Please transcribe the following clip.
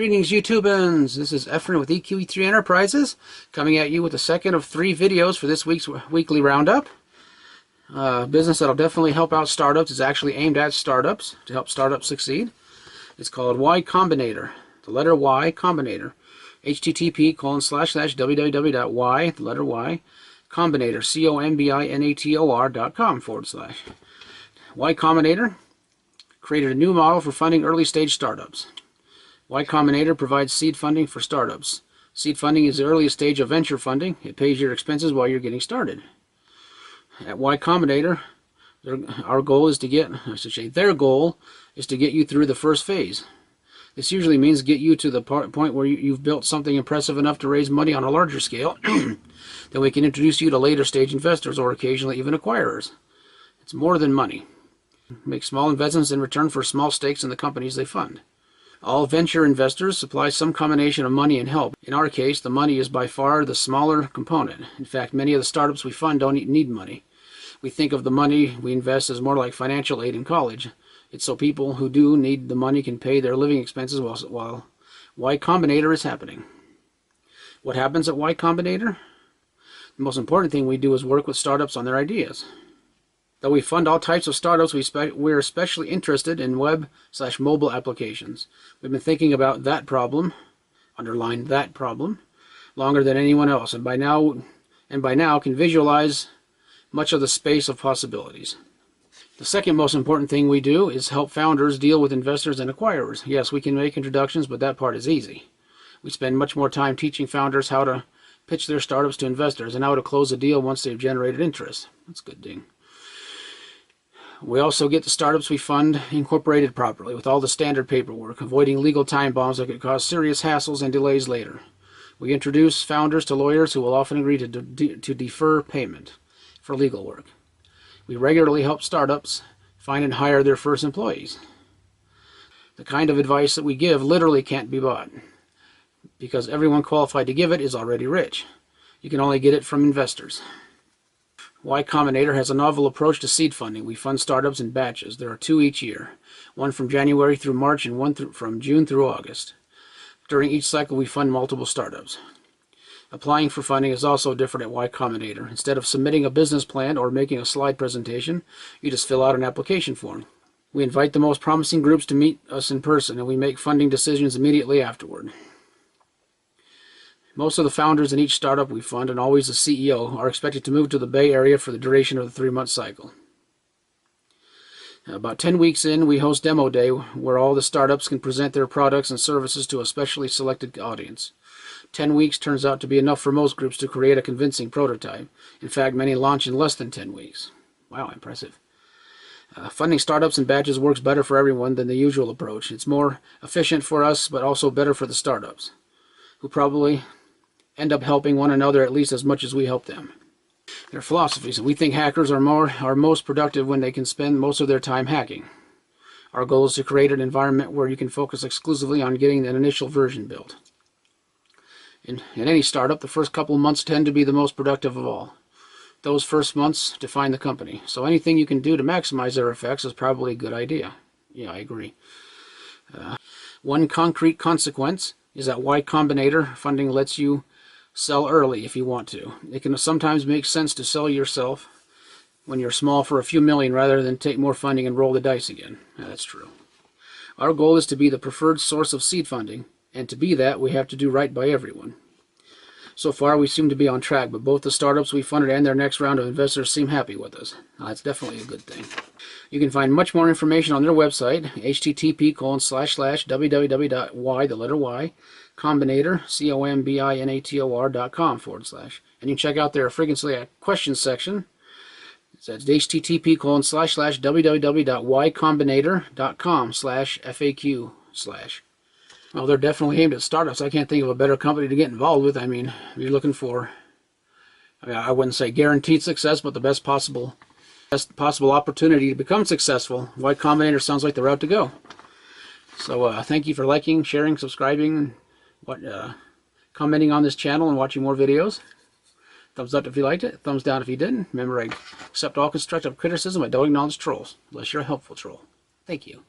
Greetings YouTubans, this is Efren with EQE3 Enterprises, coming at you with the second of 3 videos for this week's weekly roundup. Business that'll definitely help out startups. Is actually aimed at startups, to help startups succeed. It's called Y Combinator, the letter Y Combinator. http://www.y, the letter Y, Combinator, combinator.com /. Y Combinator created a new model for funding early stage startups. Y Combinator provides seed funding for startups. Seed funding is the earliest stage of venture funding. It pays your expenses while you're getting started. At Y Combinator, our goal is to get, their goal is to get you through the first phase. This usually means get you to the point where you've built something impressive enough to raise money on a larger scale. Then we can introduce you to later stage investors or occasionally even acquirers. It's more than money. Make small investments in return for small stakes in the companies they fund. All venture investors supply some combination of money and help. In our case, the money is by far the smaller component. In fact, many of the startups we fund don't need money. We think of the money we invest as more like financial aid in college. It's so people who do need the money can pay their living expenses while Y Combinator is happening. What happens at Y Combinator? The most important thing we do is work with startups on their ideas. Though we fund all types of startups, we're especially interested in web/mobile applications. We've been thinking about that problem, underline that problem, longer than anyone else, and by now can visualize much of the space of possibilities. The second most important thing we do is help founders deal with investors and acquirers. Yes, we can make introductions, but that part is easy. We spend much more time teaching founders how to pitch their startups to investors and how to close a deal once they've generated interest. That's a good thing. We also get the startups we fund incorporated properly with all the standard paperwork, avoiding legal time bombs that could cause serious hassles and delays later. We introduce founders to lawyers who will often agree to defer payment for legal work. We regularly help startups find and hire their first employees. The kind of advice that we give literally can't be bought, because everyone qualified to give it is already rich. You can only get it from investors. Y Combinator has a novel approach to seed funding. We fund startups in batches. There are 2 each year, one from January through March and one from June through August. During each cycle, we fund multiple startups. Applying for funding is also different at Y Combinator. Instead of submitting a business plan or making a slide presentation, you just fill out an application form. We invite the most promising groups to meet us in person, and we make funding decisions immediately afterward. Most of the founders in each startup we fund, and always the CEO, are expected to move to the Bay Area for the duration of the 3-month cycle. About 10 weeks in, we host Demo Day, where all the startups can present their products and services to a specially selected audience. 10 weeks turns out to be enough for most groups to create a convincing prototype. In fact, many launch in less than 10 weeks. Wow, impressive. Funding startups in batches works better for everyone than the usual approach. It's more efficient for us, but also better for the startups, who probably end up helping one another at least as much as we help them. Their philosophies. We think hackers are most productive when they can spend most of their time hacking. Our goal is to create an environment where you can focus exclusively on getting an initial version built. In any startup, the first couple of months tend to be the most productive of all. Those first months define the company, so anything you can do to maximize their effects is probably a good idea. Yeah, I agree. One concrete consequence is that Y Combinator funding lets you sell early if you want to. It can sometimes make sense to sell yourself when you're small for a few million rather than take more funding and roll the dice again. Yeah, that's true. Our goal is to be the preferred source of seed funding, and to be that, we have to do right by everyone. So far, we seem to be on track, but both the startups we funded and their next round of investors seem happy with us. Now, that's definitely a good thing. You can find much more information on their website, http://www.y, the letter Y, Combinator, combinator.com /. And you can check out their frequently asked questions section. That's http://www.ycombinator.com /FAQ/. Well, they're definitely aimed at startups. I can't think of a better company to get involved with. I mean, if you're looking for, I wouldn't say guaranteed success, but the best possible opportunity to become successful, Y Combinator sounds like the route to go. So thank you for liking, sharing, subscribing, commenting on this channel, and watching more videos. Thumbs up if you liked it, thumbs down if you didn't. Remember, I accept all constructive criticism. I don't acknowledge trolls, unless you're a helpful troll. Thank you.